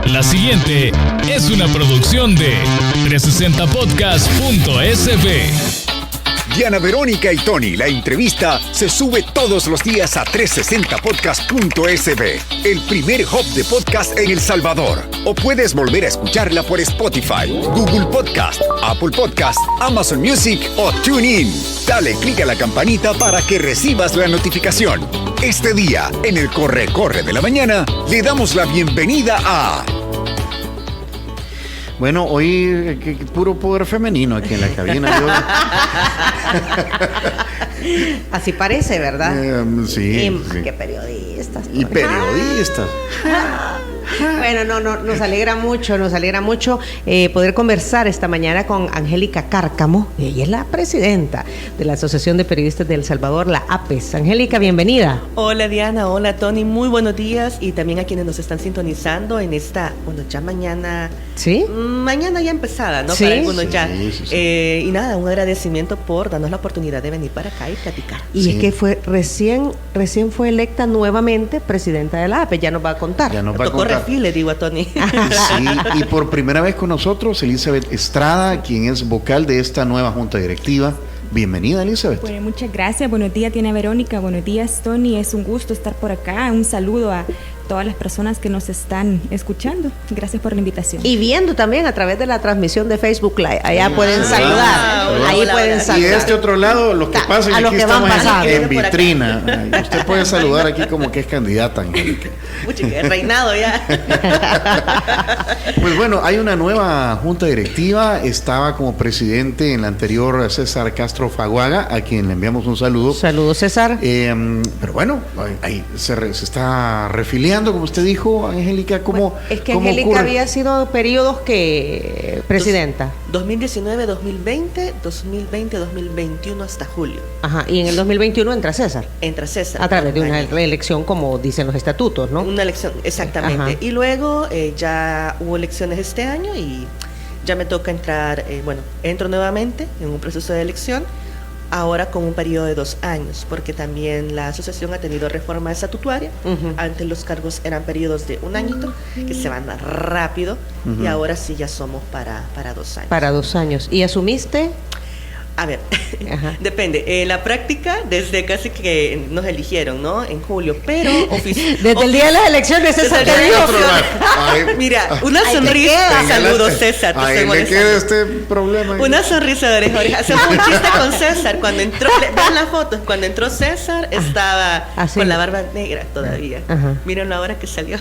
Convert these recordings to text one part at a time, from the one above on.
La siguiente es una producción de 360podcast.sb. Diana Verónica y Tony, la entrevista se sube todos los días a 360podcast.sb, el primer hub de podcast en El Salvador. O puedes volver a escucharla por Spotify, Google Podcast, Apple Podcast, Amazon Music o TuneIn. Dale clic a la campanita para que recibas la notificación. Este día, en el Corre de la Mañana, le damos la bienvenida a... Bueno, hoy puro poder femenino aquí en la cabina. Así parece, ¿verdad? Sí. Qué periodistas. Y periodistas. Bueno, nos alegra mucho poder conversar esta mañana con Angélica Cárcamo. Ella es la presidenta de la Asociación de Periodistas de El Salvador, la APES. Angélica, bienvenida. Hola Diana, hola Tony, muy buenos días y también a quienes nos están sintonizando en esta, ya mañana. ¿Sí? Mañana ya empezada, ¿no? Sí. Para algunos ya. Sí. Y nada, un agradecimiento por darnos la oportunidad de venir para acá y platicar. Y es que recién fue electa nuevamente presidenta de la APES, ya nos va a contar. Tocó refil, le digo a Tony. Sí, y por primera vez con nosotros, Elizabeth Estrada, quien es vocal de esta nueva junta directiva. Bienvenida, Elizabeth. Bueno, muchas gracias. Buenos días, Diana Verónica. Buenos días, Tony. Es un gusto estar por acá. Un saludo a todas las personas que nos están escuchando. Gracias por la invitación. Y viendo también a través de la transmisión de Facebook Live. Allá pueden saludar. Wow. Ahí Hola, pueden hola. saludar. Y de este otro lado, los que pasan, a los aquí que van estamos pasando. en vitrina. Usted puede saludar aquí como que es candidata, Angélica. Mucho que reinado ya. Pues bueno, hay una nueva junta directiva. Estaba como presidente en la anterior César Castro Faguaga, a quien le enviamos un saludo. Saludos, César. Pero bueno, ahí se está refiliando, como usted dijo, Angélica. Es que Angélica había sido periodos que presidenta. 2019, 2020, 2021 hasta julio. Ajá, y en el 2021 entra César. Entra César. A través de una reelección, como dicen los estatutos, ¿no? Una elección, exactamente. Ajá. Y luego ya hubo elecciones este año y ya me toca entrar, entro nuevamente en un proceso de elección, ahora con un periodo de 2 años, porque también la asociación ha tenido reforma estatutaria. Uh-huh. Antes los cargos eran periodos de 1 añito, que se van rápido, y ahora sí ya somos para 2 años. Para 2 años. ¿Y asumiste? A ver, Ajá. depende. La práctica, desde casi que nos eligieron, ¿no? En julio, pero Desde el día de las elecciones, César, desde te el digo. día- Mira, una sonrisa. Saludos, César. te estoy Ahí me queda molestando. este problema. Una sonrisa de oreja a oreja. Hacemos un chiste con César. Cuando entró, vean las fotos, cuando entró César estaba Así. con la barba negra todavía. Ajá. Mírenlo ahora que salió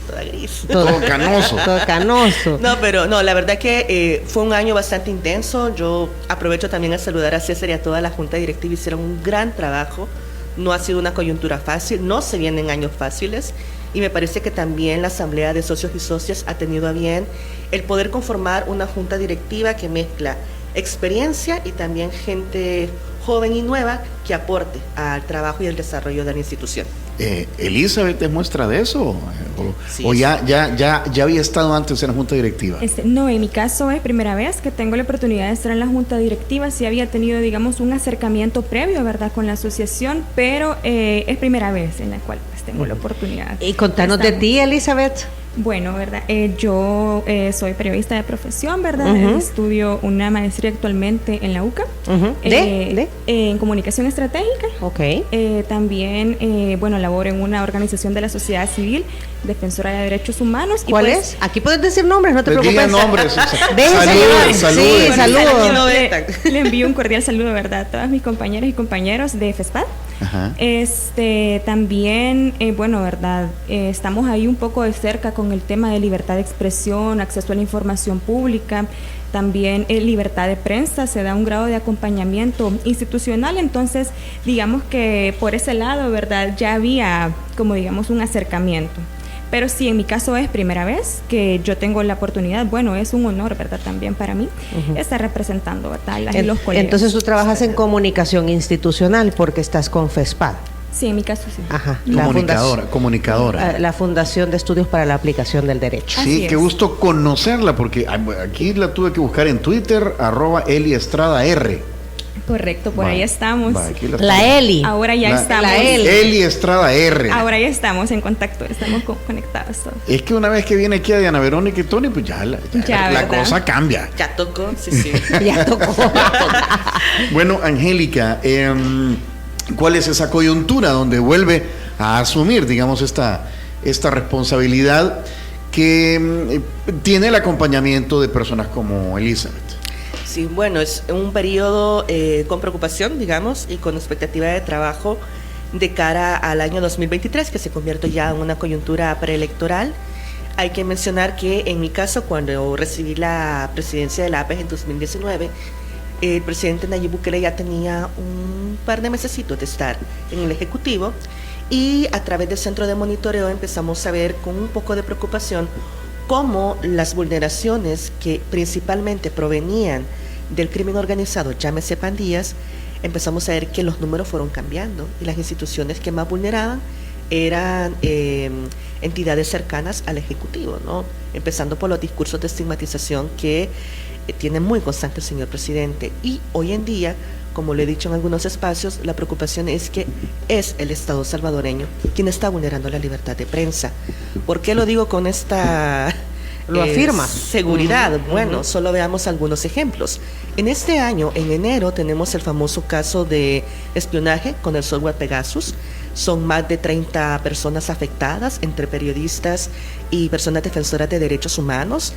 toda gris. Todo canoso. Todo canoso. No, pero no, la verdad que fue un año bastante intenso. Yo aprovecho también a saludar a César y a toda la junta directiva. Hicieron un gran trabajo. No ha sido una coyuntura fácil, no se vienen años fáciles. Y me parece que también la Asamblea de Socios y Socias ha tenido a bien el poder conformar una junta directiva que mezcla experiencia y también gente joven y nueva que aporte al trabajo y el desarrollo de la institución. Elizabeth es muestra de eso, Sí, o ya había estado antes en la junta directiva. No, en mi caso es primera vez que tengo la oportunidad de estar en la junta directiva. Sí había tenido, digamos, un acercamiento previo, ¿verdad?, con la asociación, pero es primera vez en la cual pues tengo la oportunidad. Y contanos de ti, Elizabeth. Bueno, ¿verdad? Yo soy periodista de profesión, ¿verdad? Uh-huh. Estudio una maestría actualmente en la UCA. Uh-huh. En comunicación estratégica. Ok. También, laboro en una organización de la sociedad civil, defensora de derechos humanos. ¿Cuál y es? Aquí puedes decir nombres, no te Les preocupes. digan nombres. Déjense Saludos. Sí, saludos. No le, vetan. le envío un cordial saludo, ¿verdad?, a todas mis compañeras y compañeros de FESPAD. Ajá. También, ¿verdad? Estamos ahí un poco de cerca con el tema de libertad de expresión, acceso a la información pública, también libertad de prensa, se da un grado de acompañamiento institucional. Entonces, digamos que por ese lado, ¿verdad?, ya había como, digamos, un acercamiento. Pero sí, en mi caso es primera vez que yo tengo la oportunidad, es un honor, ¿verdad?, también para mí, estar representando, ¿verdad?, los colegas. Entonces tú trabajas en comunicación institucional porque estás con FESPAD. Sí, en mi caso sí. Ajá. Comunicadora. La Fundación de Estudios para la Aplicación del Derecho. Así Sí, es. qué gusto conocerla, porque aquí la tuve que buscar en Twitter, @EliEstradaR. Correcto, por ahí estamos. La Eli. Ahora ya estamos. La Eli Estrada R. Ahora ya estamos en contacto, estamos conectados todos. Es que una vez que viene aquí a Diana Verónica y Tony, pues ya la cosa cambia. Ya tocó, sí. Ya tocó. Bueno, Angélica, ¿cuál es esa coyuntura donde vuelve a asumir, digamos, esta responsabilidad que tiene el acompañamiento de personas como Elizabeth? Sí, bueno, es un periodo con preocupación, digamos, y con expectativa de trabajo de cara al año 2023, que se convierte ya en una coyuntura preelectoral. Hay que mencionar que en mi caso, cuando recibí la presidencia de la APES en 2019, el presidente Nayib Bukele ya tenía un par de mesecitos de estar en el Ejecutivo, y a través del centro de monitoreo empezamos a ver con un poco de preocupación cómo las vulneraciones que principalmente provenían del crimen organizado, llámese pandillas, empezamos a ver que los números fueron cambiando y las instituciones que más vulneraban eran entidades cercanas al Ejecutivo, ¿no? Empezando por los discursos de estigmatización que tiene muy constante el señor presidente. Y hoy en día, como lo he dicho en algunos espacios, la preocupación es que es el Estado salvadoreño quien está vulnerando la libertad de prensa. ¿Por qué lo digo con esta lo afirma seguridad? Bueno, solo veamos algunos ejemplos. En este año, en enero, tenemos el famoso caso de espionaje con el software Pegasus. Son más de 30 personas afectadas, entre periodistas y personas defensoras de derechos humanos.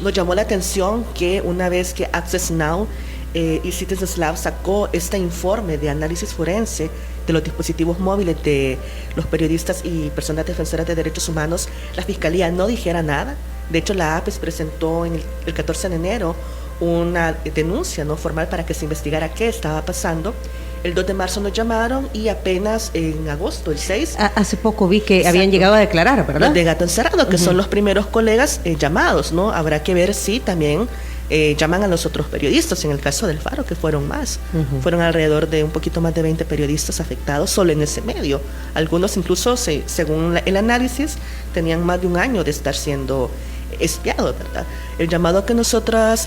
Nos llamó la atención que una vez que Access Now y Citizens Lab sacó este informe de análisis forense de los dispositivos móviles de los periodistas y personas defensoras de derechos humanos, la Fiscalía no dijera nada. De hecho, la APES presentó el 14 de enero una denuncia no formal para que se investigara qué estaba pasando. El 2 de marzo nos llamaron y apenas en agosto, el 6... Hace poco vi que Exacto. habían llegado a declarar, ¿verdad? Los de Gato Encerrado, que son los primeros colegas llamados, ¿no? Habrá que ver si también llaman a los otros periodistas. En el caso del Faro, que fueron más. Fueron alrededor de un poquito más de 20 periodistas afectados solo en ese medio. Algunos incluso, según el análisis, tenían más de un año de estar siendo espiados, ¿verdad? El llamado que nosotros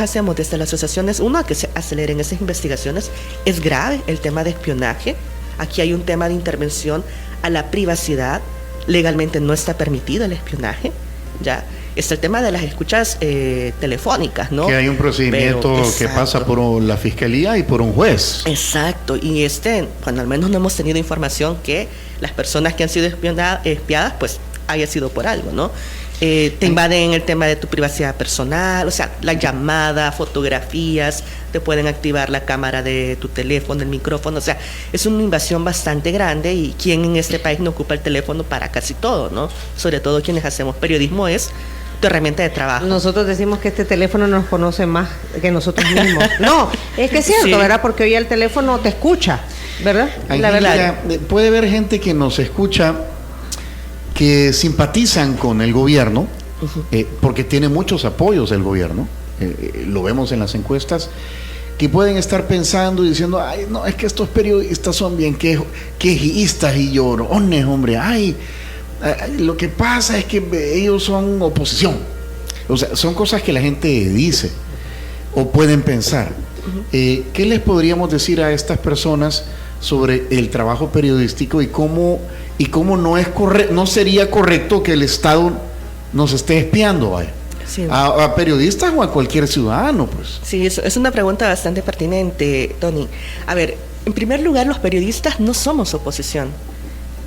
hacemos desde la asociación es, uno, a que se aceleren esas investigaciones. Es grave el tema de espionaje. Aquí hay un tema de intervención a la privacidad. Legalmente no está permitido el espionaje, ¿ya? Está el tema de las escuchas telefónicas, ¿no? Que hay un procedimiento que pasa por la Fiscalía y por un juez. Exacto, y bueno, al menos no hemos tenido información que las personas que han sido espiadas, pues haya sido por algo, ¿no? Te invaden el tema de tu privacidad personal, o sea, la llamada, fotografías, te pueden activar la cámara de tu teléfono, el micrófono, o sea, es una invasión bastante grande. Y quien en este país no ocupa el teléfono para casi todo, ¿no? Sobre todo quienes hacemos periodismo, es tu herramienta de trabajo. Nosotros decimos que este teléfono nos conoce más que nosotros mismos. No, es que es cierto, sí, ¿verdad? Porque hoy el teléfono te escucha, ¿verdad? La verdad. Puede haber gente que nos escucha que simpatizan con el gobierno, porque tiene muchos apoyos del gobierno, lo vemos en las encuestas, que pueden estar pensando y diciendo, ay, no, es que estos periodistas son bien quejistas y llorones, hombre, ay, lo que pasa es que ellos son oposición. O sea, son cosas que la gente dice o pueden pensar. ¿Qué les podríamos decir a estas personas sobre el trabajo periodístico y cómo no sería correcto que el Estado nos esté espiando, vaya? Sí. A periodistas o a cualquier ciudadano, pues? Sí, es una pregunta bastante pertinente, Tony. A ver, en primer lugar, los periodistas no somos oposición.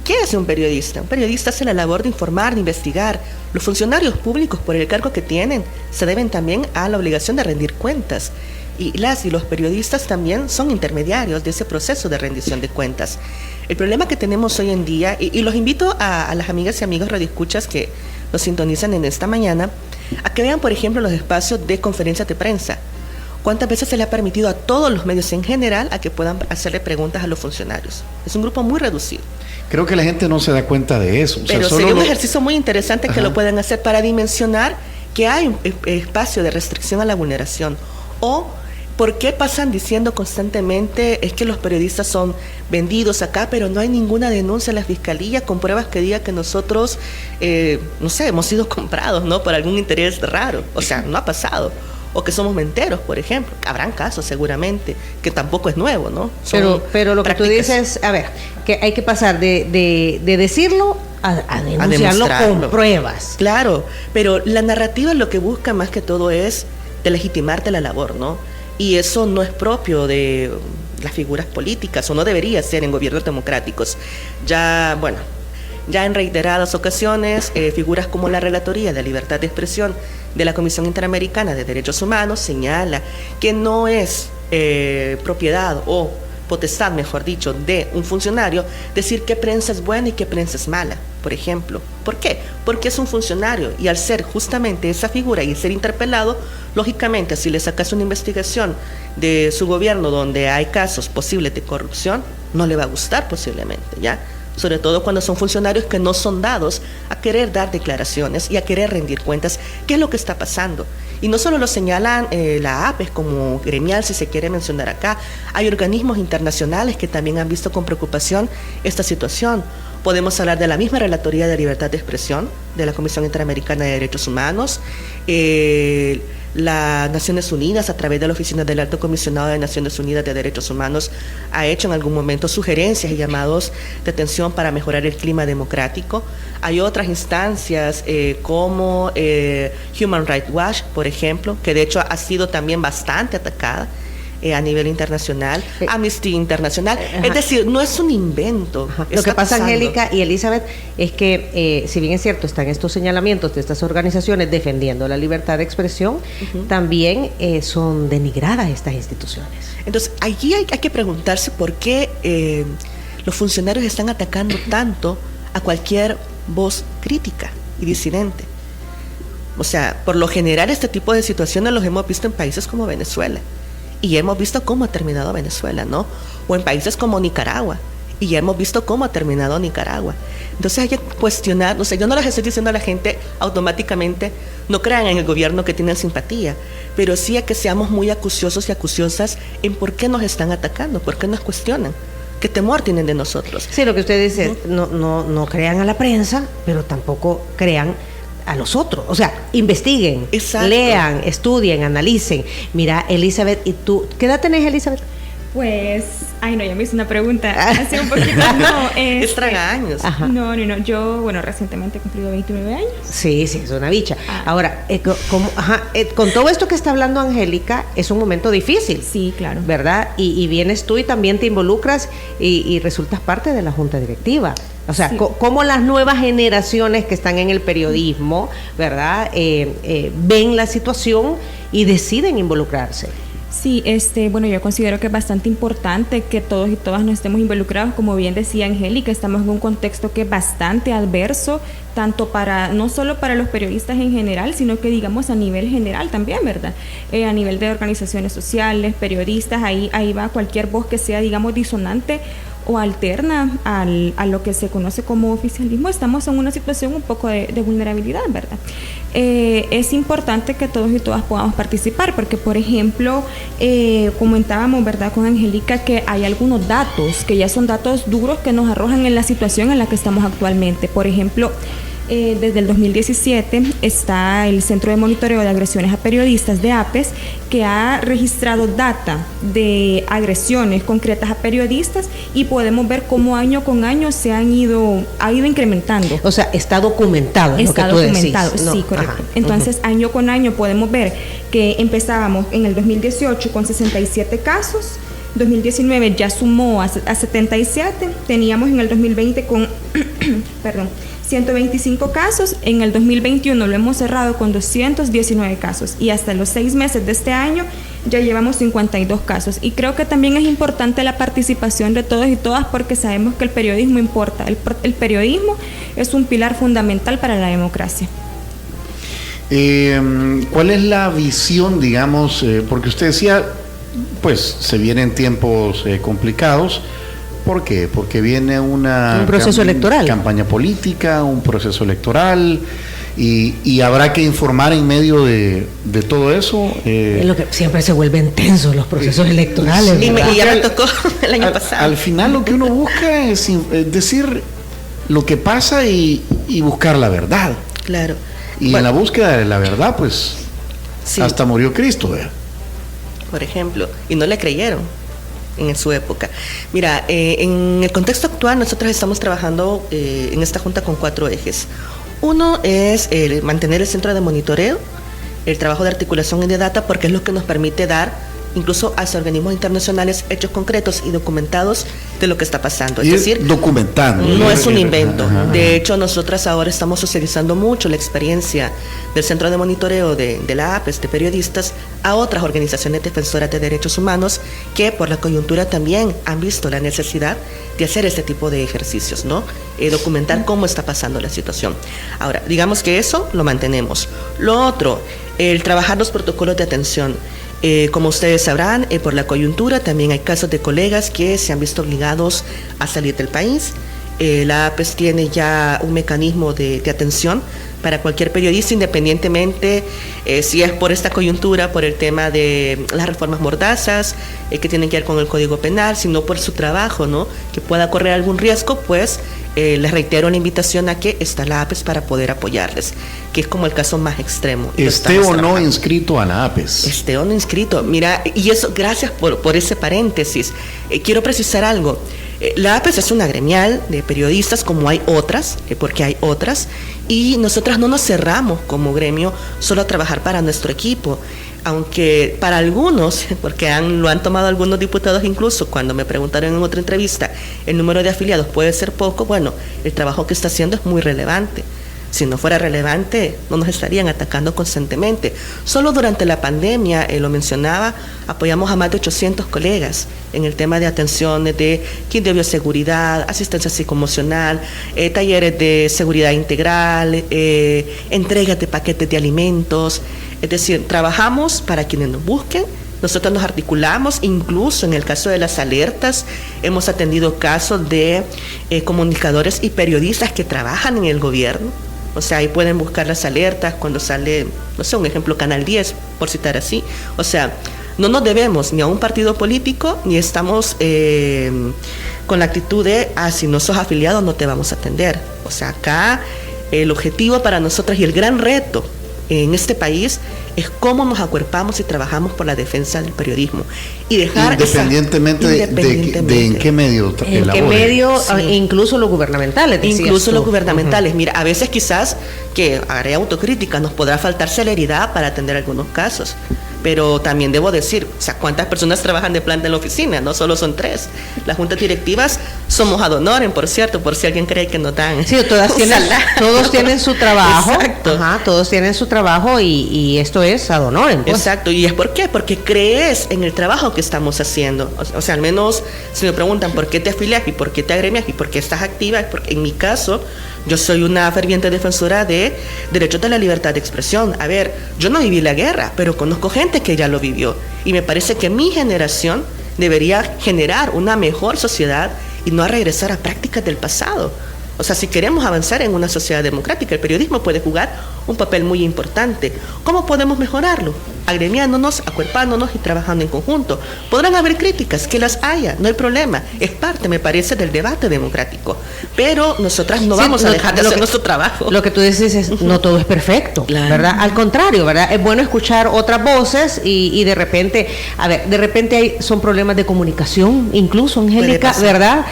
¿Qué hace un periodista? Un periodista hace la labor de informar, de investigar. Los funcionarios públicos, por el cargo que tienen, se deben también a la obligación de rendir cuentas. Y los periodistas también son intermediarios de ese proceso de rendición de cuentas. El problema que tenemos hoy en día, y los invito a las amigas y amigos radioescuchas que nos sintonizan en esta mañana, a que vean, por ejemplo, los espacios de conferencias de prensa. ¿Cuántas veces se le ha permitido a todos los medios en general a que puedan hacerle preguntas a los funcionarios? Es un grupo muy reducido. Creo que la gente no se da cuenta de eso. Pero sería un ejercicio muy interesante que lo puedan hacer para dimensionar que hay un espacio de restricción a la vulneración. O ¿por qué pasan diciendo constantemente es que los periodistas son vendidos acá, pero no hay ninguna denuncia en la Fiscalía con pruebas que diga que nosotros, no sé, hemos sido comprados, ¿no? Por algún interés raro? O sea, no ha pasado. o que somos menteros, por ejemplo. Habrán casos seguramente, que tampoco es nuevo, ¿no? Pero lo prácticas. Que tú dices, a ver, que hay que pasar de decirlo a denunciarlo con pruebas. Claro, pero la narrativa lo que busca más que todo es delegitimarte la labor, ¿no? Y eso no es propio de las figuras políticas, o no debería ser en gobiernos democráticos. Ya en reiteradas ocasiones, figuras como la Relatoría de Libertad de Expresión de la Comisión Interamericana de Derechos Humanos señala que no es propiedad o potestad, mejor dicho, de un funcionario decir qué prensa es buena y qué prensa es mala, por ejemplo. ¿Por qué? Porque es un funcionario, y al ser justamente esa figura y ser interpelado, lógicamente, si le sacas una investigación de su gobierno donde hay casos posibles de corrupción, no le va a gustar posiblemente, ¿ya? Sobre todo cuando son funcionarios que no son dados a querer dar declaraciones y a querer rendir cuentas. ¿Qué es lo que está pasando? Y no solo lo señalan la APES como gremial, si se quiere mencionar acá. Hay organismos internacionales que también han visto con preocupación esta situación. Podemos hablar de la misma Relatoría de Libertad de Expresión, de la Comisión Interamericana de Derechos Humanos, las Naciones Unidas, a través de la Oficina del Alto Comisionado de Naciones Unidas de Derechos Humanos, ha hecho en algún momento sugerencias y llamados de atención para mejorar el clima democrático. Hay otras instancias como Human Rights Watch, por ejemplo, que de hecho ha sido también bastante atacada a nivel internacional, Amnesty Internacional. Es decir, no es un invento. Lo que pasa, Angélica y Elizabeth, es que si bien es cierto, están estos señalamientos de estas organizaciones defendiendo la libertad de expresión, también son denigradas estas instituciones. Entonces, allí hay que preguntarse por qué los funcionarios están atacando tanto a cualquier voz crítica y disidente. O sea, por lo general este tipo de situaciones los hemos visto en países como Venezuela. Y hemos visto cómo ha terminado Venezuela, ¿no? O en países como Nicaragua. Y ya hemos visto cómo ha terminado Nicaragua. Entonces hay que cuestionar, o sea, yo no les estoy diciendo a la gente automáticamente, no crean en el gobierno que tienen simpatía, pero sí a que seamos muy acuciosos y acuciosas en por qué nos están atacando, por qué nos cuestionan. ¿Qué temor tienen de nosotros? Sí, lo que usted dice, no crean a la prensa, pero tampoco crean a los otros, o sea, investiguen, exacto, lean, estudien, analicen. Mira, Elizabeth, ¿y tú qué edad tenés, Elizabeth? Pues, ya me hice una pregunta hace un poquito. No, es tragaños. No, yo, recientemente he cumplido 29 años. Sí, es una bicha. Ahora, con todo esto que está hablando Angélica, es un momento difícil. Sí, claro. ¿Verdad? Y vienes tú y también te involucras y resultas parte de la junta directiva. O sea, sí, cómo las nuevas generaciones que están en el periodismo, ¿verdad? Ven la situación y deciden involucrarse. Sí, yo considero que es bastante importante que todos y todas nos estemos involucrados. Como bien decía Angélica, estamos en un contexto que es bastante adverso, tanto no solo para los periodistas en general, sino que digamos a nivel general también, ¿verdad? A nivel de organizaciones sociales, periodistas, ahí va cualquier voz que sea, digamos, disonante o alterna a lo que se conoce como oficialismo. Estamos en una situación un poco de vulnerabilidad, ¿verdad? Es importante que todos y todas podamos participar, porque por ejemplo, comentábamos, ¿verdad?, con Angélica, que hay algunos datos que ya son datos duros que nos arrojan en la situación en la que estamos actualmente. Por ejemplo, desde el 2017 está el Centro de Monitoreo de Agresiones a Periodistas de APES, que ha registrado data de agresiones concretas a periodistas, y podemos ver cómo año con año ha ido incrementando. O sea, está documentado. Está documentado, sí, correcto. Entonces, año con año podemos ver que empezábamos en el 2018 con 67 casos, 2019 ya sumó a 77, teníamos en el 2020 con 125 casos, en el 2021 lo hemos cerrado con 219 casos, y hasta los 6 meses de este año ya llevamos 52 casos. Y creo que también es importante la participación de todos y todas, porque sabemos que el periodismo importa. El periodismo es un pilar fundamental para la democracia. ¿Cuál es la visión, digamos, porque usted decía, pues se vienen tiempos complicados? ¿Por qué? Porque viene un proceso electoral, campaña política, un proceso electoral, y habrá que informar en medio de todo eso. Es lo que siempre se vuelven tensos los procesos electorales. Sí, y ya me tocó el año pasado. Al final lo que uno busca es decir lo que pasa y buscar la verdad. Claro. Y en la búsqueda de la verdad, pues Sí. Hasta murió Cristo, ¿verdad? Por ejemplo, y no le creyeron en su época. Mira, en el contexto actual nosotros estamos trabajando en esta junta con 4 ejes. Uno es mantener el centro de monitoreo, el trabajo de articulación y de data, porque es lo que nos permite dar incluso hacia organismos internacionales hechos concretos y documentados de lo que está pasando. Es decir, documentando. No es un invento. Ajá. De hecho, nosotras ahora estamos socializando mucho la experiencia del Centro de Monitoreo de la APES, de periodistas, a otras organizaciones defensoras de derechos humanos que por la coyuntura también han visto la necesidad de hacer este tipo de ejercicios, ¿no? Documentar cómo está pasando la situación. Ahora, digamos que eso lo mantenemos. Lo otro, el trabajar los protocolos de atención. Como ustedes sabrán, por la coyuntura también hay casos de colegas que se han visto obligados a salir del país. La APES tiene ya un mecanismo de atención para cualquier periodista, independientemente si es por esta coyuntura, por el tema de las reformas mordazas, que tienen que ver con el Código Penal, sino por su trabajo, ¿no? Que pueda correr algún riesgo, pues les reitero la invitación a que está la APES para poder apoyarles, que es como el caso más extremo. Esté o no inscrito a la APES. Esté o no inscrito. Mira, y eso, gracias por ese paréntesis. Quiero precisar algo. La APES es una gremial de periodistas, como hay otras, porque hay otras, y nosotras no nos cerramos como gremio solo a trabajar para nuestro equipo. Aunque para algunos, porque lo han tomado algunos diputados incluso, cuando me preguntaron en otra entrevista, el número de afiliados puede ser poco, bueno, el trabajo que está haciendo es muy relevante. Si no fuera relevante, no nos estarían atacando constantemente. Solo durante la pandemia, lo mencionaba, apoyamos a más de 800 colegas en el tema de atención de kit de bioseguridad, asistencia psicoemocional, talleres de seguridad integral, entregas de paquetes de alimentos. Es decir, trabajamos para quienes nos busquen. Nosotros nos articulamos, incluso en el caso de las alertas, hemos atendido casos de comunicadores y periodistas que trabajan en el gobierno. O sea, ahí pueden buscar las alertas cuando sale, no sé, un ejemplo, Canal 10, por citar así. O sea, no nos debemos ni a un partido político, ni estamos con la actitud de, si no sos afiliado no te vamos a atender. O sea, acá el objetivo para nosotros y el gran reto en este país es cómo nos acuerpamos y trabajamos por la defensa del periodismo y dejar independientemente de en qué medio en qué medio, sí. Incluso los gubernamentales, incluso los gubernamentales. Mira, a veces quizás, que haré autocrítica, nos podrá faltar celeridad para atender algunos casos, pero también debo decir, o sea, ¿cuántas personas trabajan de planta en la oficina? No solo son 3. Las juntas directivas somos ad honorem, por cierto, por si alguien cree que no dan. Sí, todos tienen su trabajo. Exacto. Ajá, todos tienen su trabajo y esto es ad honorem. Pues. Exacto, ¿y es por qué? Porque crees en el trabajo que estamos haciendo. O sea, al menos si me preguntan por qué te afilias y por qué te agremias y por qué estás activa, es porque en mi caso yo soy una ferviente defensora de derechos de la libertad de expresión. A ver, yo no viví la guerra, pero conozco gente que ya lo vivió. Y me parece que mi generación debería generar una mejor sociedad y no a regresar a prácticas del pasado. O sea, si queremos avanzar en una sociedad democrática, el periodismo puede jugar un papel muy importante. ¿Cómo podemos mejorarlo? Agremiándonos, acuerpándonos y trabajando en conjunto. Podrán haber críticas, que las haya, no hay problema. Es parte, me parece, del debate democrático. Pero nosotras no vamos a dejar de hacer nuestro trabajo. Lo que tú dices es, no todo es perfecto, claro. ¿Verdad? Al contrario, ¿verdad? Es bueno escuchar otras voces y de repente, son problemas de comunicación, incluso, Angélica, ¿verdad?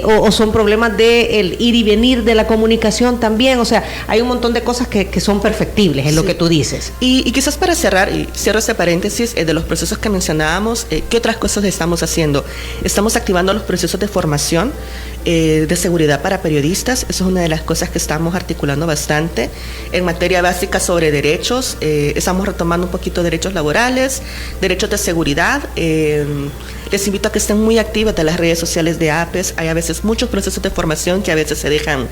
O son problemas de el ir y venir de la comunicación también. O sea, hay un montón de cosas que son perfectibles, es lo que tú dices. Y quizás para cerrar, y cierro este paréntesis de los procesos que mencionábamos, ¿qué otras cosas estamos haciendo? Estamos activando los procesos de formación de seguridad para periodistas. Eso es una de las cosas que estamos articulando bastante. En materia básica sobre derechos, estamos retomando un poquito derechos laborales, derechos de seguridad. Les invito a que estén muy activos de las redes sociales de APES. Hay a veces muchos procesos de formación que a veces se dejan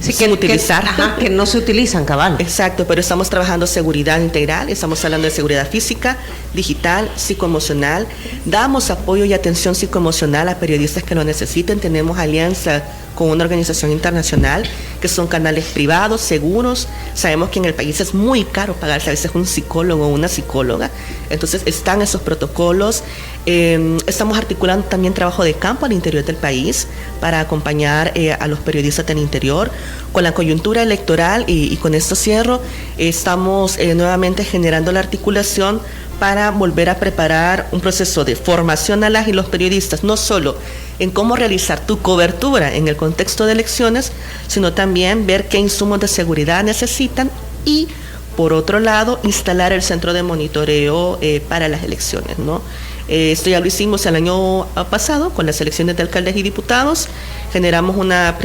sin utilizar. Que no se utilizan, cabal. Exacto, pero estamos trabajando seguridad integral, estamos hablando de seguridad física, digital, psicoemocional. Damos apoyo y atención psicoemocional a periodistas que lo necesiten. Tenemos alianza con una organización internacional, que son canales privados, seguros. Sabemos que en el país es muy caro pagarse a veces un psicólogo o una psicóloga, entonces están esos protocolos. Estamos articulando también trabajo de campo al interior del país para acompañar a los periodistas del interior. Con la coyuntura electoral, y con esto cierro, estamos nuevamente generando la articulación para volver a preparar un proceso de formación a las y los periodistas, no solo en cómo realizar tu cobertura en el contexto de elecciones, sino también ver qué insumos de seguridad necesitan y, por otro lado, instalar el centro de monitoreo para las elecciones, ¿no? Esto ya lo hicimos el año pasado con las elecciones de alcaldes y diputados. Generamos una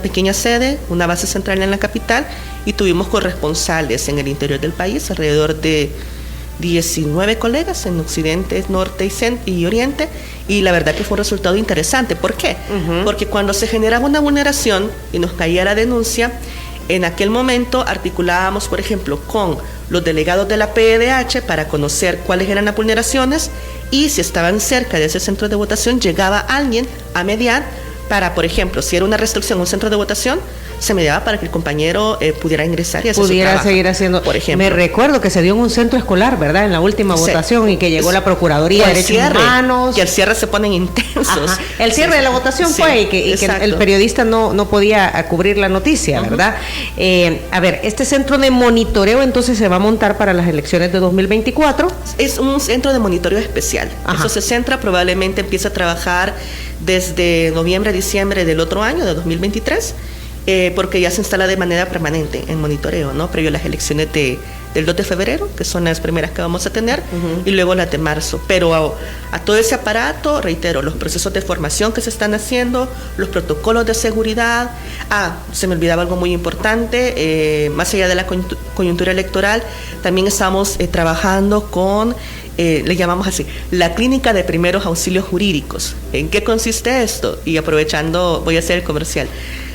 pequeña sede, una base central en la capital, y tuvimos corresponsales en el interior del país, alrededor de 19 colegas en Occidente, Norte y Oriente, y la verdad que fue un resultado interesante. ¿Por qué? Porque cuando se generaba una vulneración y nos caía la denuncia, en aquel momento articulábamos, por ejemplo, con los delegados de la PDH para conocer cuáles eran las vulneraciones, y si estaban cerca de ese centro de votación, llegaba alguien a mediar para, por ejemplo, si era una restricción, un centro de votación, se mediaba para que el compañero pudiera ingresar y hacer su trabajo, seguir haciendo. Por ejemplo, me recuerdo que se dio en un centro escolar, ¿verdad? En la última votación, y que llegó la Procuraduría de Derechos Humanos. Que al cierre se ponen intensos. Ajá. El cierre de la votación fue, y que el periodista no podía cubrir la noticia, ¿verdad? A ver, este centro de monitoreo entonces se va a montar para las elecciones de 2024. Es un centro de monitoreo especial. Ajá. Eso se centra, probablemente empieza a trabajar desde noviembre, diciembre del otro año, de 2023. Porque ya se instala de manera permanente en monitoreo, ¿no? Previo a las elecciones del 2 de febrero, que son las primeras que vamos a tener, y luego las de marzo. Pero a todo ese aparato, reitero, los procesos de formación que se están haciendo, los protocolos de seguridad. Se me olvidaba algo muy importante, más allá de la coyuntura electoral, también estamos trabajando con, le llamamos así, la clínica de primeros auxilios jurídicos. ¿En qué consiste esto? Y aprovechando, voy a hacer el comercial.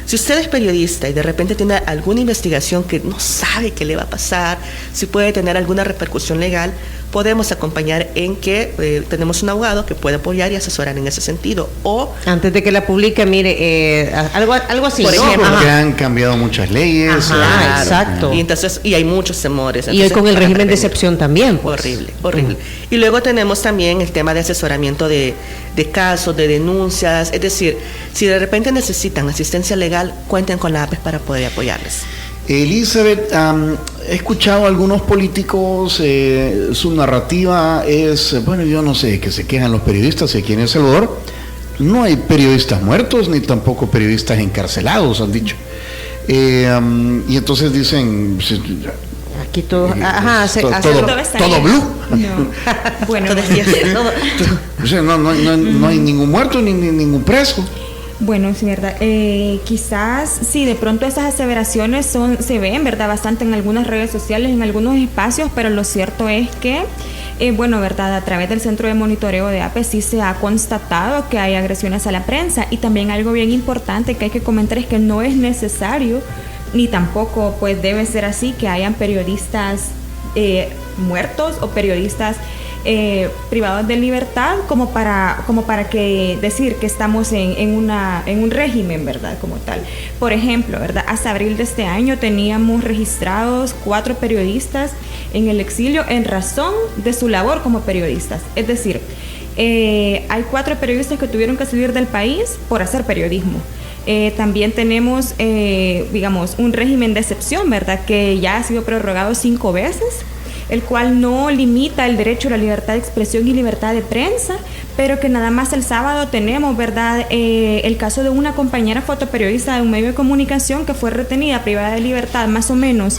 Si usted es periodista y de repente tiene alguna investigación que no sabe qué le va a pasar, si puede tener alguna repercusión legal, podemos acompañar en que tenemos un abogado que puede apoyar y asesorar en ese sentido. O antes de que la publique, mire, algo así, por ejemplo, porque han cambiado muchas leyes. Ajá, exacto. Y entonces, y hay muchos temores. Y hoy con el régimen de excepción también, pues. Horrible. Y luego tenemos también el tema de asesoramiento de casos, de denuncias. Es decir, si de repente necesitan asistencia legal, cuenten con la APES para poder apoyarles. Elizabeth, he escuchado a algunos políticos, su narrativa es, bueno, yo no sé, que se quejan los periodistas, y aquí en El Salvador no hay periodistas muertos ni tampoco periodistas encarcelados, han dicho. Y entonces dicen, aquí todo, todo blue. No. Bueno, no hay ningún muerto ni ningún preso. Bueno, es verdad. Quizás sí, de pronto esas aseveraciones se ven, ¿verdad? Bastante en algunas redes sociales, en algunos espacios, pero lo cierto es que, ¿verdad? A través del centro de monitoreo de APES sí se ha constatado que hay agresiones a la prensa, y también algo bien importante que hay que comentar es que no es necesario, ni tampoco pues debe ser así, que hayan periodistas muertos o periodistas privados de libertad como para que decir que estamos en un régimen, ¿verdad? Como tal. Por ejemplo, ¿verdad? Hasta abril de este año teníamos registrados 4 periodistas en el exilio en razón de su labor como periodistas. Es decir, hay 4 periodistas que tuvieron que salir del país por hacer periodismo. También tenemos, digamos, un régimen de excepción, ¿verdad? Que ya ha sido prorrogado 5 veces, el cual no limita el derecho a la libertad de expresión y libertad de prensa, pero que nada más el sábado tenemos, ¿verdad? El caso de una compañera fotoperiodista de un medio de comunicación que fue retenida, privada de libertad, más o menos,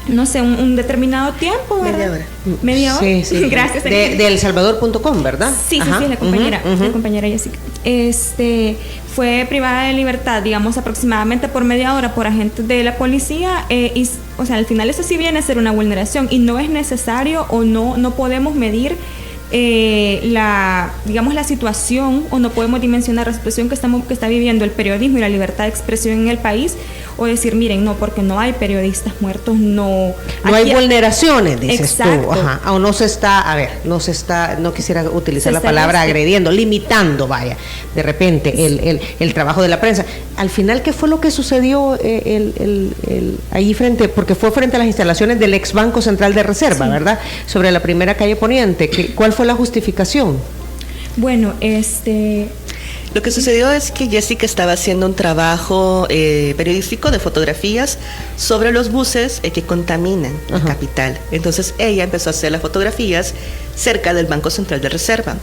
no sé, un determinado tiempo, ¿verdad? ¿Media hora? Sí. Gracias. De elsalvador.com, ¿verdad? Sí, la compañera, la compañera Jessica. Fue privada de libertad, digamos, aproximadamente por media hora por agentes de la policía, y, o sea, al final eso sí viene a ser una vulneración, y no es necesario o no podemos medir la situación, o no podemos dimensionar la situación que está viviendo el periodismo y la libertad de expresión en el país, o decir, miren, no, porque no hay periodistas muertos, no hay vulneraciones, dices exacto. tú. Ajá. O no se está, no quisiera utilizar la palabra agrediendo, limitando, vaya, de repente el trabajo de la prensa. Al final, ¿qué fue lo que sucedió ahí porque fue frente a las instalaciones del ex Banco Central de Reserva, ¿verdad? Sobre la primera calle Poniente. ¿Cuál fue la justificación? Bueno, Lo que sucedió es que Jessica estaba haciendo un trabajo periodístico de fotografías sobre los buses que contaminan la capital. Entonces ella empezó a hacer las fotografías cerca del Banco Central de Reserva.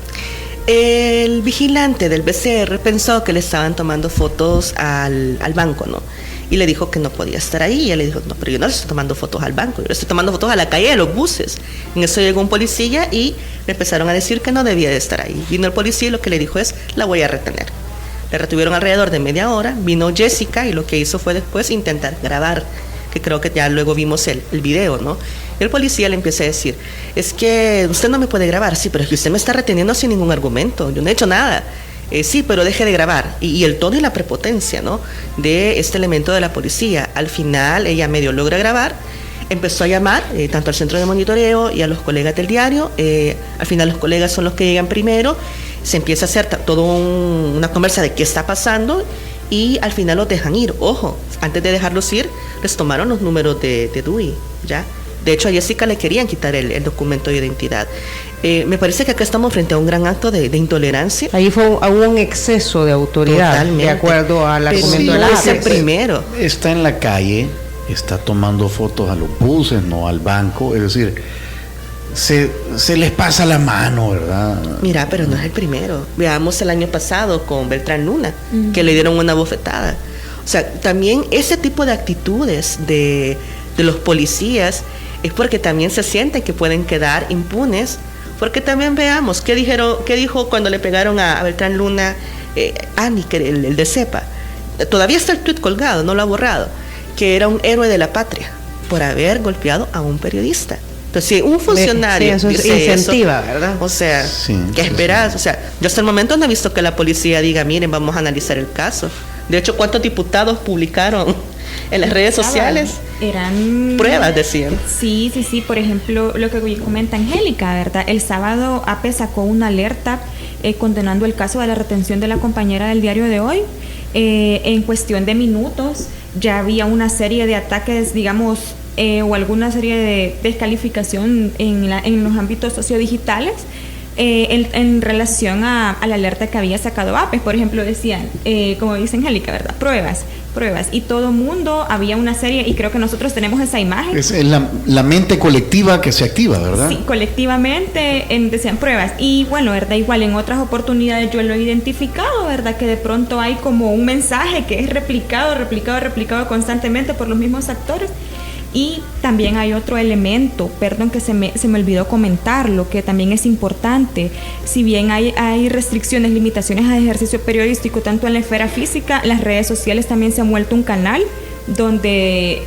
El vigilante del BCR pensó que le estaban tomando fotos al banco, ¿no? Y le dijo que no podía estar ahí. Y ella le dijo, no, pero yo no le estoy tomando fotos al banco, yo le estoy tomando fotos a la calle de los buses. En eso llegó un policía y le empezaron a decir que no debía de estar ahí. Vino el policía y lo que le dijo es, la voy a retener. Le retuvieron alrededor de media hora, vino Jessica y lo que hizo fue después intentar grabar, que creo que ya luego vimos el video, ¿no? El policía le empieza a decir, es que usted no me puede grabar. Sí, pero es que usted me está reteniendo sin ningún argumento, yo no he hecho nada. Sí, pero deje de grabar. Y el tono y la prepotencia, ¿no?, de este elemento de la policía. Al final ella medio logra grabar, empezó a llamar tanto al centro de monitoreo y a los colegas del diario. Al final los colegas son los que llegan primero, se empieza a hacer toda una conversa de qué está pasando y al final los dejan ir. Ojo, antes de dejarlos ir, les tomaron los números de DUI, ¿ya? De hecho, a Jessica le querían quitar el documento de identidad. Me parece que acá estamos frente a un gran acto de intolerancia. Ahí hubo un exceso de autoridad, totalmente, de acuerdo al argumento de la APES. primero. Está en la calle, está tomando fotos a los buses, no al banco, es decir, se les pasa la mano, ¿verdad? Mira, pero no es el primero. Veamos el año pasado con Beltrán Luna, que le dieron una bofetada. O sea, también ese tipo de actitudes de los policías es porque también se sienten que pueden quedar impunes, porque también veamos qué dijo cuando le pegaron a Beltrán Luna, Aníker, el de CEPA. Todavía está el tuit colgado, no lo ha borrado, que era un héroe de la patria por haber golpeado a un periodista. Entonces, si un funcionario eso dice incentiva, eso, ¿verdad? O sea, sí, ¿qué esperas? O sea, yo hasta el momento no he visto que la policía diga, miren, vamos a analizar el caso. De hecho, ¿cuántos diputados publicaron en las redes sociales? Eran pruebas, decían. Sí. Por ejemplo, lo que comenta Angélica, ¿verdad? El sábado APE sacó una alerta condenando el caso de la retención de la compañera del diario de hoy. En cuestión de minutos ya había una serie de ataques, digamos, o alguna serie de descalificación en los ámbitos sociodigitales en relación a la alerta que había sacado APES. Por ejemplo, decían, como dice Angélica, ¿verdad? Pruebas, y todo mundo, había una serie, y creo que nosotros tenemos esa imagen. Es la mente colectiva que se activa, ¿verdad? Sí, colectivamente decían pruebas. Y bueno, ¿verdad? Igual en otras oportunidades yo lo he identificado, ¿verdad? Que de pronto hay como un mensaje que es replicado constantemente por los mismos actores. Y también hay otro elemento, perdón que se me olvidó comentarlo, que también es importante. Si bien hay restricciones, limitaciones al ejercicio periodístico, tanto en la esfera física, las redes sociales también se han vuelto un canal donde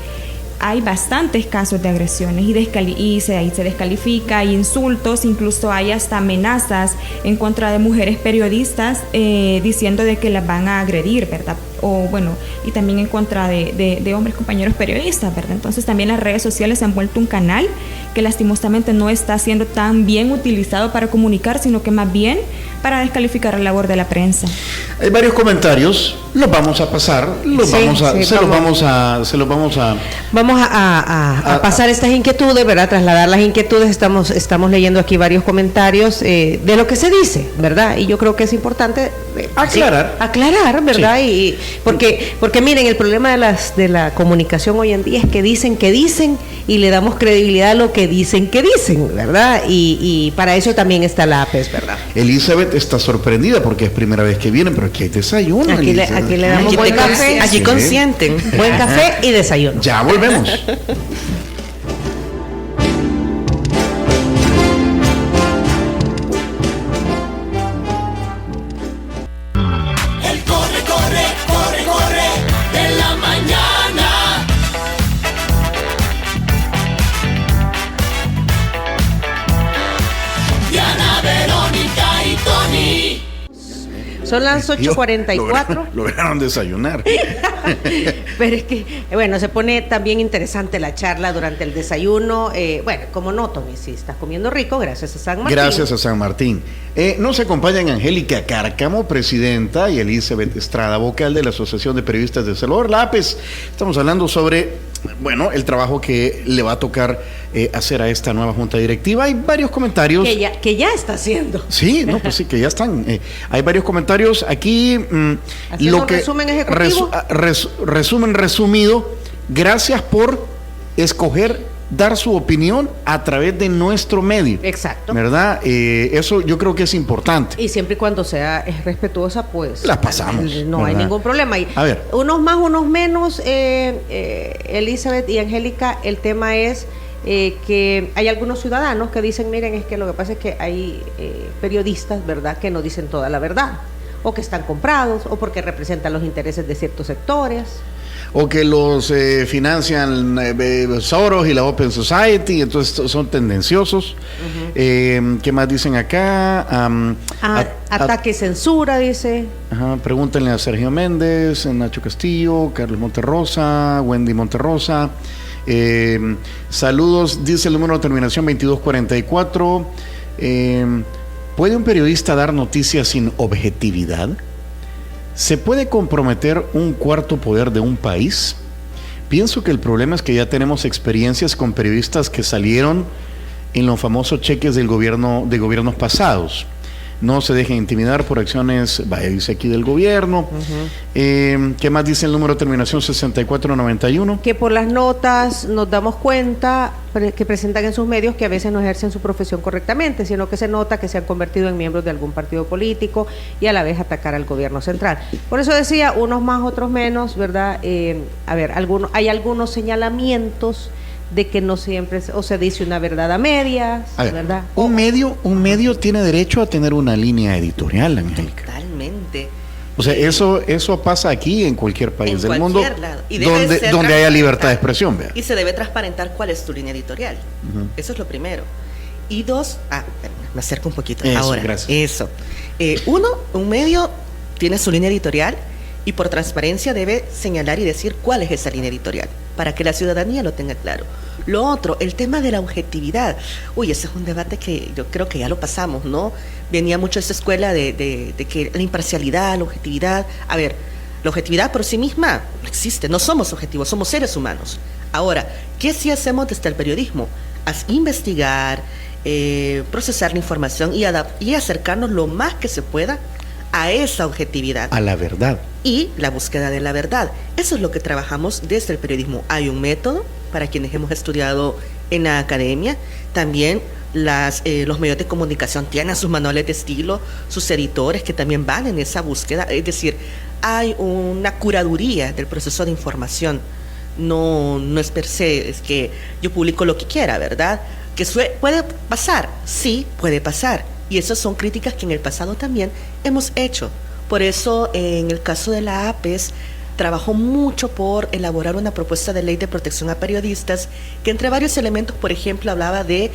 hay bastantes casos de agresiones y se descalifica, hay insultos, incluso hay hasta amenazas en contra de mujeres periodistas diciendo de que las van a agredir, ¿verdad? O bueno, y también en contra de hombres compañeros periodistas, ¿verdad? Entonces también las redes sociales se han vuelto un canal que lastimosamente no está siendo tan bien utilizado para comunicar, sino que más bien para descalificar la labor de la prensa. Hay varios comentarios, los vamos a pasar, Vamos a pasar estas inquietudes, ¿verdad? Trasladar las inquietudes. Estamos leyendo aquí varios comentarios de lo que se dice, ¿verdad? Y yo creo que es importante aclarar, ¿verdad? Sí. Y porque miren, el problema de la comunicación hoy en día es que dicen y le damos credibilidad a lo que dicen, ¿verdad? Y para eso también está la APES, ¿verdad? Elizabeth está sorprendida porque es primera vez que vienen, pero aquí hay desayuno. Aquí le damos buen café. Aquí consienten. Buen café y desayuno. Ya volvemos. Corre de la mañana. Diana Bell. Son las 8:44. Lograron desayunar. Pero es que, bueno, se pone también interesante la charla durante el desayuno. Bueno, como no, Tony, si estás comiendo rico, gracias a San Martín. Gracias a San Martín. Nos acompañan Angélica Cárcamo, presidenta, y Elizabeth Estrada, vocal de la Asociación de Periodistas de El Salvador, la APES. Estamos hablando sobre, bueno, el trabajo que le va a tocar hacer a esta nueva junta directiva. Hay varios comentarios. Que ya está haciendo. Sí, no, pues sí, que ya están. Hay varios comentarios aquí. Haciendo un resumen ejecutivo. Resumen resumido. Gracias por dar su opinión a través de nuestro medio. Exacto. ¿Verdad? Eso yo creo que es importante. Y siempre y cuando sea respetuosa, pues las pasamos. No ¿verdad? hay ningún problema. Y a ver. Unos más, unos menos, Elizabeth y Angélica, el tema es que hay algunos ciudadanos que dicen, miren, es que lo que pasa es que hay periodistas, ¿verdad?, que no dicen toda la verdad, o que están comprados, o porque representan los intereses de ciertos sectores. O que los financian Soros y la Open Society, entonces son tendenciosos. ¿Qué más dicen acá? Ataque, censura, dice. Ajá, pregúntenle a Sergio Méndez, Nacho Castillo, Carlos Monterrosa, Wendy Monterrosa. Saludos, dice el número de terminación 2244. ¿Puede un periodista dar noticias sin objetividad? ¿Se puede comprometer un cuarto poder de un país? Pienso que el problema es que ya tenemos experiencias con periodistas que salieron en los famosos cheques del gobierno, de gobiernos pasados. No se dejen intimidar por acciones, dice aquí, del gobierno. ¿Qué más dice el número de terminación 6491? Que por las notas nos damos cuenta que presentan en sus medios que a veces no ejercen su profesión correctamente, sino que se nota que se han convertido en miembros de algún partido político y a la vez atacar al gobierno central. Por eso decía, unos más, otros menos, ¿verdad? A ver, hay algunos señalamientos de que no siempre se dice una verdad a medias, ¿verdad? Un medio tiene derecho a tener una línea editorial, Angélica. Totalmente. O sea, eso pasa aquí en cualquier país del mundo lado. Y donde haya libertad de expresión. Vea. Y se debe transparentar cuál es tu línea editorial. Eso es lo primero. Y dos, me acerco un poquito ahora. Gracias. Eso. Uno, un medio tiene su línea editorial y por transparencia debe señalar y decir cuál es esa línea editorial, para que la ciudadanía lo tenga claro. Lo otro, el tema de la objetividad. Uy, ese es un debate que yo creo que ya lo pasamos, ¿no? Venía mucho esa escuela de que la imparcialidad, la objetividad. A ver, la objetividad por sí misma no existe, no somos objetivos, somos seres humanos. Ahora, ¿qué sí hacemos desde el periodismo? Investigar, procesar la información y acercarnos lo más que se pueda a esa objetividad. A la verdad. Y la búsqueda de la verdad. Eso es lo que trabajamos desde el periodismo. Hay un método para quienes hemos estudiado en la academia. También los medios de comunicación tienen sus manuales de estilo, sus editores que también van en esa búsqueda. Es decir, hay una curaduría del proceso de información. No es per se, es que yo publico lo que quiera, ¿verdad? ¿Que puede pasar? Sí, puede pasar. Y esas son críticas que en el pasado también hemos hecho. Por eso, en el caso de la APES, trabajó mucho por elaborar una propuesta de ley de protección a periodistas, que entre varios elementos, por ejemplo, hablaba de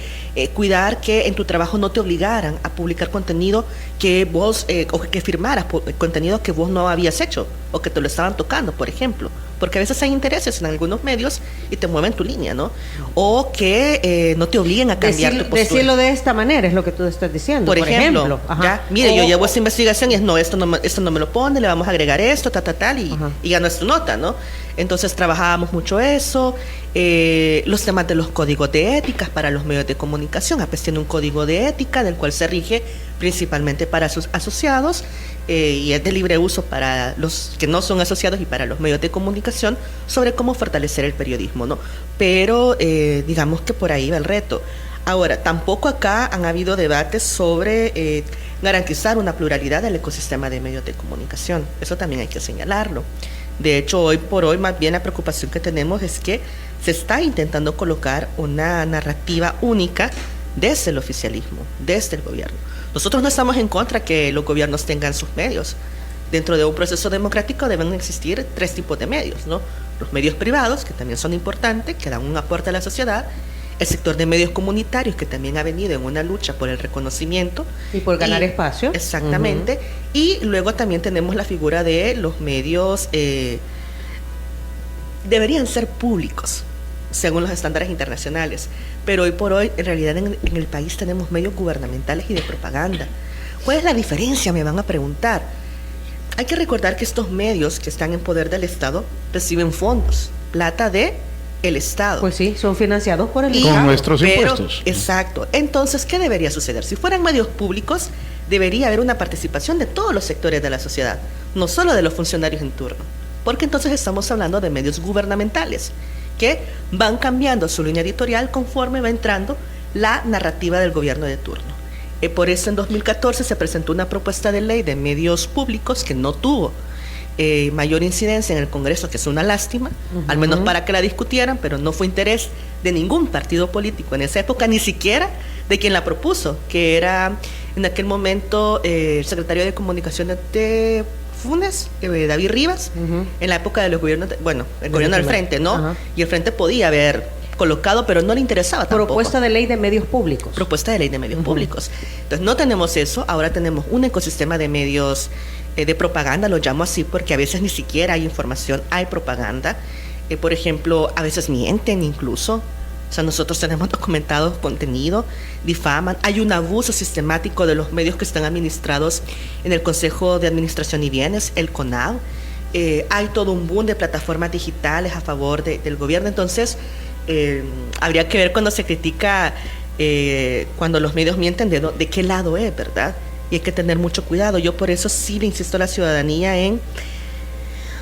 cuidar que en tu trabajo no te obligaran a publicar contenido que vos, o que firmaras contenido que vos no habías hecho, o que te lo estaban tocando, por ejemplo. Porque a veces hay intereses en algunos medios y te mueven tu línea, ¿no? O que no te obliguen a cambiar tu postura. Decirlo de esta manera es lo que tú estás diciendo. Por ejemplo. Ya, mire, yo llevo esta investigación y es, no, esto no me lo pone, le vamos a agregar esto, tal, y ya no es tu nota, ¿no? Entonces trabajábamos mucho eso, los temas de los códigos de éticas para los medios de comunicación. APES tiene un código de ética del cual se rige principalmente para sus asociados, y es de libre uso para los que no son asociados y para los medios de comunicación, sobre cómo fortalecer el periodismo, ¿no? Pero digamos que por ahí va el reto. Ahora, tampoco acá han habido debates sobre garantizar una pluralidad del ecosistema de medios de comunicación. Eso también hay que señalarlo. De hecho, hoy por hoy, más bien la preocupación que tenemos es que se está intentando colocar una narrativa única desde el oficialismo, desde el gobierno. Nosotros no estamos en contra que los gobiernos tengan sus medios. Dentro de un proceso democrático deben existir 3 tipos de medios, ¿no? Los medios privados, que también son importantes, que dan un aporte a la sociedad, el sector de medios comunitarios, que también ha venido en una lucha por el reconocimiento. Y por ganar espacio. Exactamente. Y luego también tenemos la figura de los medios, deberían ser públicos, según los estándares internacionales. Pero hoy por hoy, en realidad, en el país tenemos medios gubernamentales y de propaganda. ¿Cuál es la diferencia? Me van a preguntar. Hay que recordar que estos medios que están en poder del Estado reciben fondos, plata de el Estado. Pues sí, son financiados por el Con Estado. nuestros impuestos. Exacto. Entonces, ¿qué debería suceder? Si fueran medios públicos, debería haber una participación de todos los sectores de la sociedad, no solo de los funcionarios en turno. Porque entonces estamos hablando de medios gubernamentales, que van cambiando su línea editorial conforme va entrando la narrativa del gobierno de turno. Por eso en 2014 se presentó una propuesta de ley de medios públicos que no tuvo mayor incidencia en el Congreso, que es una lástima, al menos para que la discutieran, pero no fue interés de ningún partido político en esa época, ni siquiera de quien la propuso, que era en aquel momento el secretario de Comunicaciones de Funes, David Rivas, en la época de los gobiernos, el gobierno del Frente, ¿no? Y el Frente podía haber colocado, pero no le interesaba tampoco. Propuesta de ley de medios públicos. Propuesta de ley de medios públicos. Entonces no tenemos eso, ahora tenemos un ecosistema de medios de propaganda, lo llamo así porque a veces ni siquiera hay información, hay propaganda. Por ejemplo, a veces mienten incluso. O sea, nosotros tenemos documentados contenido, difaman. Hay un abuso sistemático de los medios que están administrados en el Consejo de Administración y Bienes, el CONAB. Hay todo un boom de plataformas digitales a favor del gobierno. Entonces, habría que ver cuando se critica, cuando los medios mienten, de qué lado es, ¿verdad? Y hay que tener mucho cuidado. Yo por eso sí le insisto a la ciudadanía en,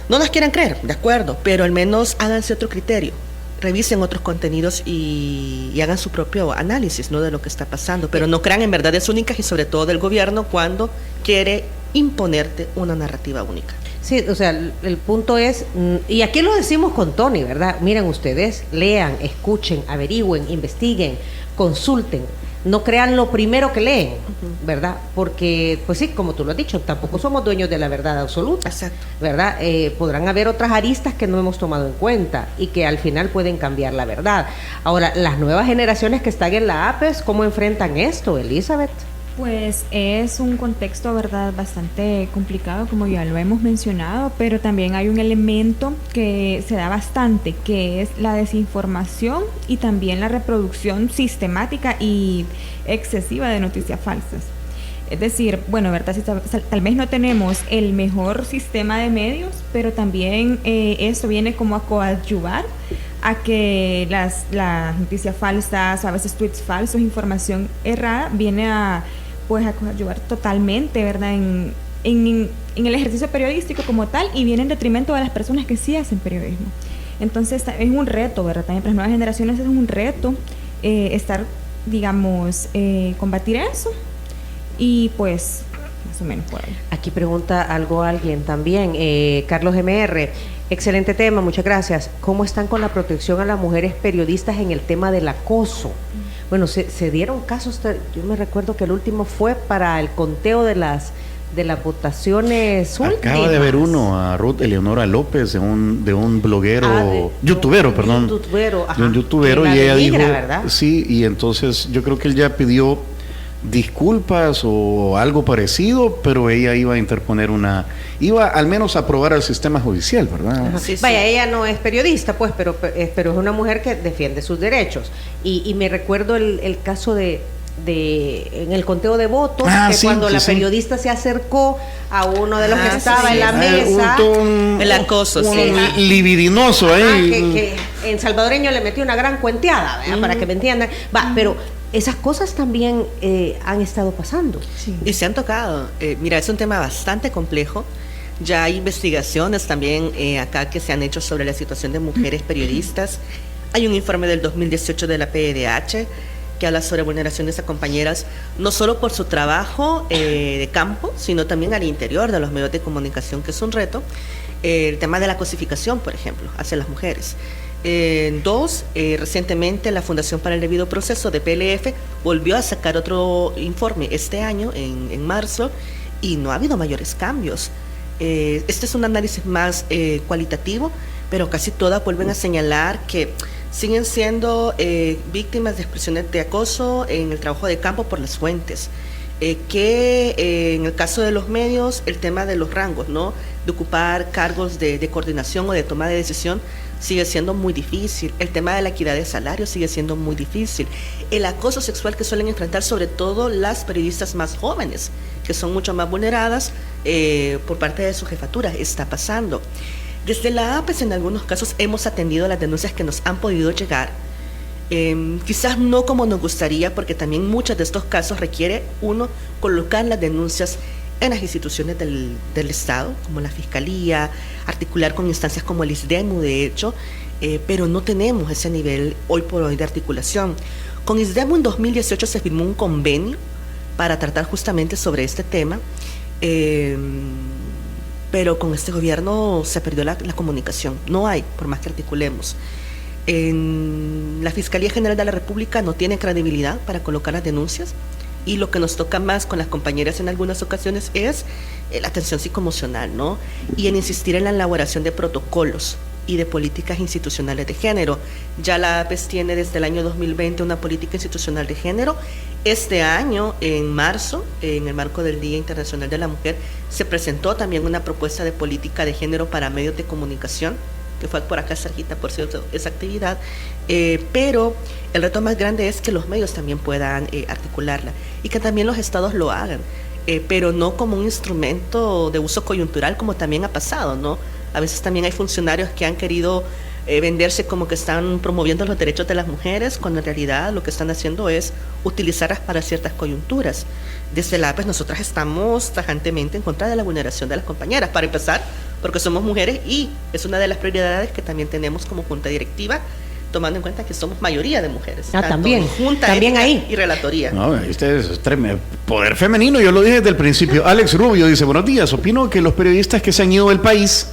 no nos quieran creer, de acuerdo, pero al menos háganse otro criterio, revisen otros contenidos y hagan su propio análisis, ¿no?, de lo que está pasando, pero no crean en verdades únicas y sobre todo del gobierno cuando quiere imponerte una narrativa única. Sí, o sea, el punto es, y aquí lo decimos con Tony, ¿verdad? Miren ustedes, lean, escuchen, averigüen, investiguen, consulten, no crean lo primero que leen, ¿verdad? Porque, pues sí, como tú lo has dicho, tampoco somos dueños de la verdad absoluta, Exacto. ¿verdad? Podrán haber otras aristas que no hemos tomado en cuenta y que al final pueden cambiar la verdad. Ahora, las nuevas generaciones que están en la APES, ¿cómo enfrentan esto, Elizabeth? Pues es un contexto, ¿verdad?, bastante complicado, como ya lo hemos mencionado, pero también hay un elemento que se da bastante, que es la desinformación y también la reproducción sistemática y excesiva de noticias falsas. Es decir, bueno, ¿verdad?, si tal vez no tenemos el mejor sistema de medios, pero también eso viene como a coadyuvar a que las noticias falsas, a veces tweets falsos, información errada, viene a coadyuvar totalmente, ¿verdad?, en el ejercicio periodístico como tal, y viene en detrimento de las personas que sí hacen periodismo. Entonces es un reto, ¿verdad?, también para las nuevas generaciones es un reto combatir eso, y pues más o menos por ahí. Aquí pregunta algo alguien también, Carlos MR, excelente tema, muchas gracias. ¿Cómo están con la protección a las mujeres periodistas en el tema del acoso? Bueno, se dieron casos, yo me recuerdo que el último fue para el conteo de las votaciones últimas. Acaba de haber uno a Ruth Eleonora López, de un bloguero, youtubero, perdón. Youtubero, de un youtubero, y ella dijo, ¿verdad? Sí, y entonces yo creo que él ya pidió disculpas o algo parecido, pero ella iba a interponer iba al menos a aprobar al sistema judicial, ¿verdad? Sí, vaya, ella no es periodista, pues, pero es una mujer que defiende sus derechos. Y me recuerdo el caso en el conteo de votos, cuando la periodista se acercó a uno de los que estaba en la mesa, el acoso, libidinoso ahí. Que en salvadoreño le metió una gran cuenteada, ¿verdad? Para que me entiendan. Pero esas cosas también han estado pasando. Sí. Y se han tocado. Mira, es un tema bastante complejo. Ya hay investigaciones también acá que se han hecho sobre la situación de mujeres periodistas. Hay un informe del 2018 de la PDH que habla sobre vulneraciones a compañeras, no solo por su trabajo de campo, sino también al interior de los medios de comunicación, que es un reto. El tema de la cosificación, por ejemplo, hacia las mujeres. Recientemente la Fundación para el Debido Proceso de PLF volvió a sacar otro informe este año, en marzo, y no ha habido mayores cambios. Este es un análisis más cualitativo, pero casi todas vuelven a señalar que siguen siendo víctimas de expresiones de acoso en el trabajo de campo por las fuentes. En el caso de los medios, el tema de los rangos, ¿no? De ocupar cargos de coordinación o de toma de decisión sigue siendo muy difícil. El tema de la equidad de salario sigue siendo muy difícil. El acoso sexual que suelen enfrentar sobre todo las periodistas más jóvenes, que son mucho más vulneradas por parte de su jefatura, está pasando. Desde la APES en algunos casos hemos atendido las denuncias que nos han podido llegar. Quizás no como nos gustaría, porque también muchos de estos casos requiere uno colocar las denuncias en las instituciones del Estado, como la Fiscalía, articular con instancias como el ISDEMU, de hecho, pero no tenemos ese nivel hoy por hoy de articulación. Con ISDEMU en 2018 se firmó un convenio para tratar justamente sobre este tema, pero con este gobierno se perdió la comunicación. No hay, por más que articulemos. La Fiscalía General de la República no tiene credibilidad para colocar las denuncias, y lo que nos toca más con las compañeras en algunas ocasiones es la atención psicoemocional, ¿no? Y en insistir en la elaboración de protocolos y de políticas institucionales de género. Ya la APES tiene desde el año 2020 una política institucional de género. Este año, en marzo, en el marco del Día Internacional de la Mujer, se presentó también una propuesta de política de género para medios de comunicación, que fue por acá Sergita, por cierto, esa actividad, pero el reto más grande es que los medios también puedan articularla y que también los estados lo hagan, pero no como un instrumento de uso coyuntural, como también ha pasado, ¿no? A veces también hay funcionarios que han querido venderse como que están promoviendo los derechos de las mujeres, cuando en realidad lo que están haciendo es utilizarlas para ciertas coyunturas. Desde la APES nosotras estamos tajantemente en contra de la vulneración de las compañeras, para empezar, porque somos mujeres y es una de las prioridades que también tenemos como junta directiva, tomando en cuenta que somos mayoría de mujeres. También, junta también ahí. Y relatoría. No, este es tremendo. Poder femenino, yo lo dije desde el principio. Alex Rubio dice, buenos días, opino que los periodistas que se han ido del país,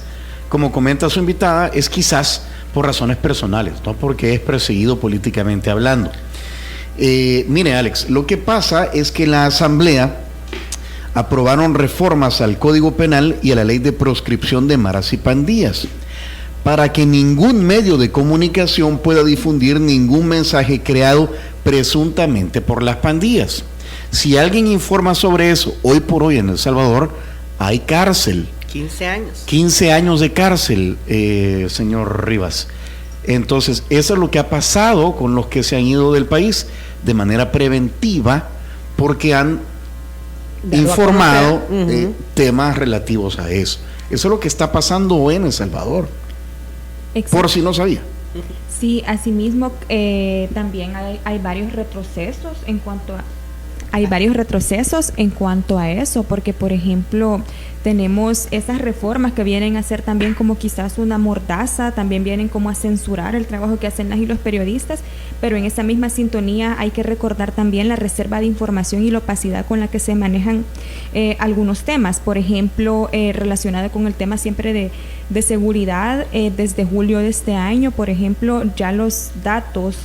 como comenta su invitada, es quizás por razones personales, no porque es perseguido políticamente hablando. Mire, Alex, lo que pasa es que la Asamblea aprobaron reformas al Código Penal y a la Ley de Proscripción de Maras y Pandillas para que ningún medio de comunicación pueda difundir ningún mensaje creado presuntamente por las pandillas. Si alguien informa sobre eso, hoy por hoy en El Salvador hay cárcel. 15 años. 15 años de cárcel, señor Rivas. Entonces, eso es lo que ha pasado con los que se han ido del país de manera preventiva, porque han informado temas relativos a eso. Eso es lo que está pasando hoy en El Salvador. Exacto. Por si no sabía. Sí, asimismo también hay varios retrocesos en cuanto a eso, porque por ejemplo tenemos esas reformas que vienen a ser también como quizás una mordaza, también vienen como a censurar el trabajo que hacen las y los periodistas, pero en esa misma sintonía hay que recordar también la reserva de información y la opacidad con la que se manejan algunos temas, por ejemplo relacionado con el tema siempre de seguridad. Desde julio de este año, por ejemplo, ya los datos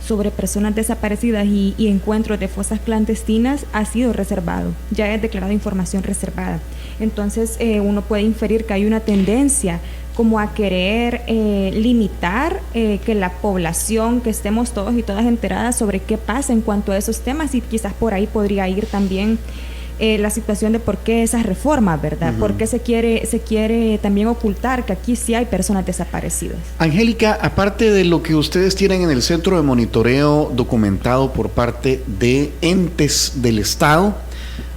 sobre personas desaparecidas y encuentros de fosas clandestinas ha sido reservado, ya es declarada información reservada. Entonces uno puede inferir que hay una tendencia como a querer limitar que la población, que estemos todos y todas enteradas sobre qué pasa en cuanto a esos temas, y quizás por ahí podría ir también la situación de por qué esas reformas, ¿verdad? ¿Por qué se quiere también ocultar que aquí sí hay personas desaparecidas? Angélica, aparte de lo que ustedes tienen en el centro de monitoreo documentado por parte de entes del Estado,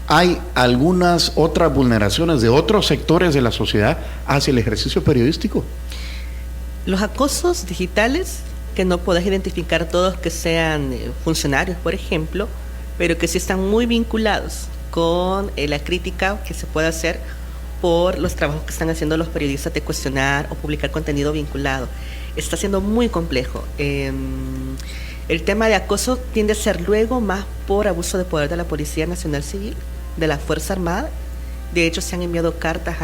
¿hay algunas otras vulneraciones de otros sectores de la sociedad hacia el ejercicio periodístico? Los acosos digitales, que no podés identificar todos que sean funcionarios, por ejemplo, pero que sí están muy vinculados con la crítica que se puede hacer por los trabajos que están haciendo los periodistas de cuestionar o publicar contenido vinculado. Está siendo muy complejo. El tema de acoso tiende a ser luego más por abuso de poder de la Policía Nacional Civil, de la Fuerza Armada. De hecho, se han enviado cartas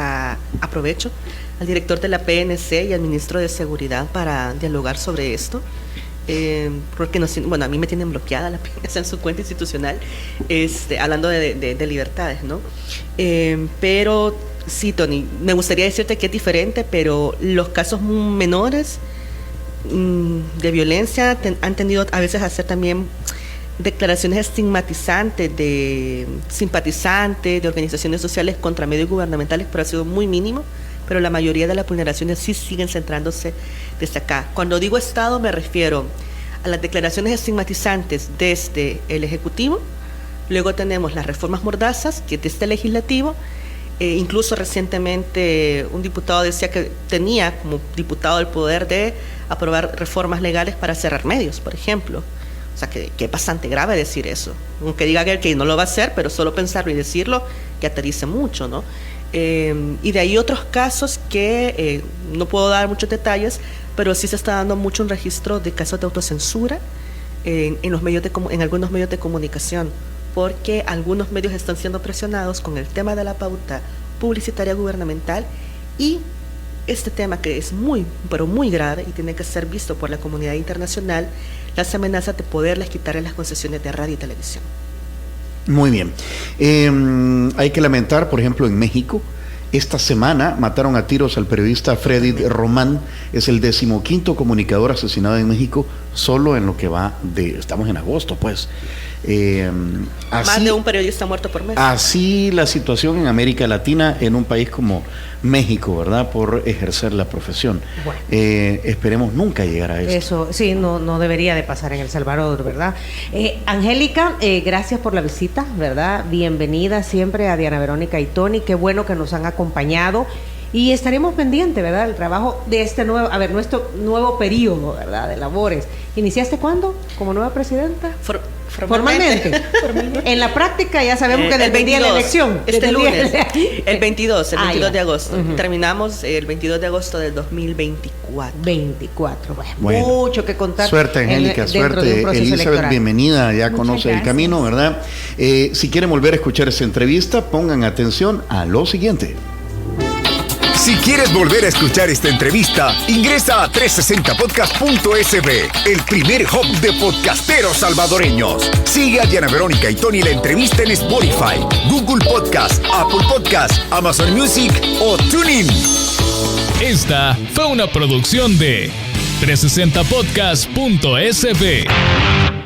aprovecho al director de la PNC y al ministro de Seguridad para dialogar sobre esto. Porque a mí me tienen bloqueada la PNC en su cuenta institucional, hablando de libertades, ¿no? Pero sí, Tony, me gustaría decirte que es diferente, pero los casos menores de violencia han tendido a veces a hacer también declaraciones estigmatizantes de simpatizantes de organizaciones sociales contra medios gubernamentales, pero ha sido muy mínimo. Pero la mayoría de las vulneraciones sí siguen centrándose desde acá. Cuando digo Estado me refiero a las declaraciones estigmatizantes desde el Ejecutivo. Luego tenemos las reformas mordazas, que es desde el Legislativo. Incluso recientemente un diputado decía que tenía como diputado el poder de aprobar reformas legales para cerrar medios, por ejemplo. O sea, que es bastante grave decir eso. Aunque diga que no lo va a hacer, pero solo pensarlo y decirlo que aterrice mucho, ¿no? Y de ahí otros casos que no puedo dar muchos detalles, pero sí se está dando mucho un registro de casos de autocensura en algunos medios de comunicación, porque algunos medios están siendo presionados con el tema de la pauta publicitaria gubernamental y este tema que es muy, pero muy grave y tiene que ser visto por la comunidad internacional, las amenazas de poderles quitarle las concesiones de radio y televisión. Muy bien. Hay que lamentar, por ejemplo, en México, esta semana mataron a tiros al periodista Freddy Román. Es el 15º comunicador asesinado en México, solo en lo que va estamos en agosto, pues. Más de un periodista muerto por mes. Así la situación en América Latina, en un país como México, ¿verdad? Por ejercer la profesión. Bueno. Esperemos nunca llegar a eso. Eso, sí, no debería de pasar en El Salvador, ¿verdad? Angélica, gracias por la visita, ¿verdad? Bienvenida siempre a Diana Verónica y Tony. Qué bueno que nos han acompañado. Y estaremos pendientes, ¿verdad? El trabajo de nuestro nuevo periodo, ¿verdad? De labores. ¿Iniciaste cuándo? ¿Como nueva presidenta? Formalmente. En la práctica ya sabemos que del 22, día de la elección. Lunes. El 22 de agosto. Terminamos el 22 de agosto del 2024. Bueno, mucho que contar. Suerte, Angélica, suerte. Elizabeth, electoral. Bienvenida, ya conoce el camino, ¿verdad? Si quieren volver a escuchar esta entrevista, pongan atención a lo siguiente. Si quieres volver a escuchar esta entrevista, ingresa a 360podcast.sb, el primer hub de podcasteros salvadoreños. Sigue a Diana Verónica y Tony la entrevista en Spotify, Google Podcast, Apple Podcast, Amazon Music o TuneIn. Esta fue una producción de 360podcast.sb.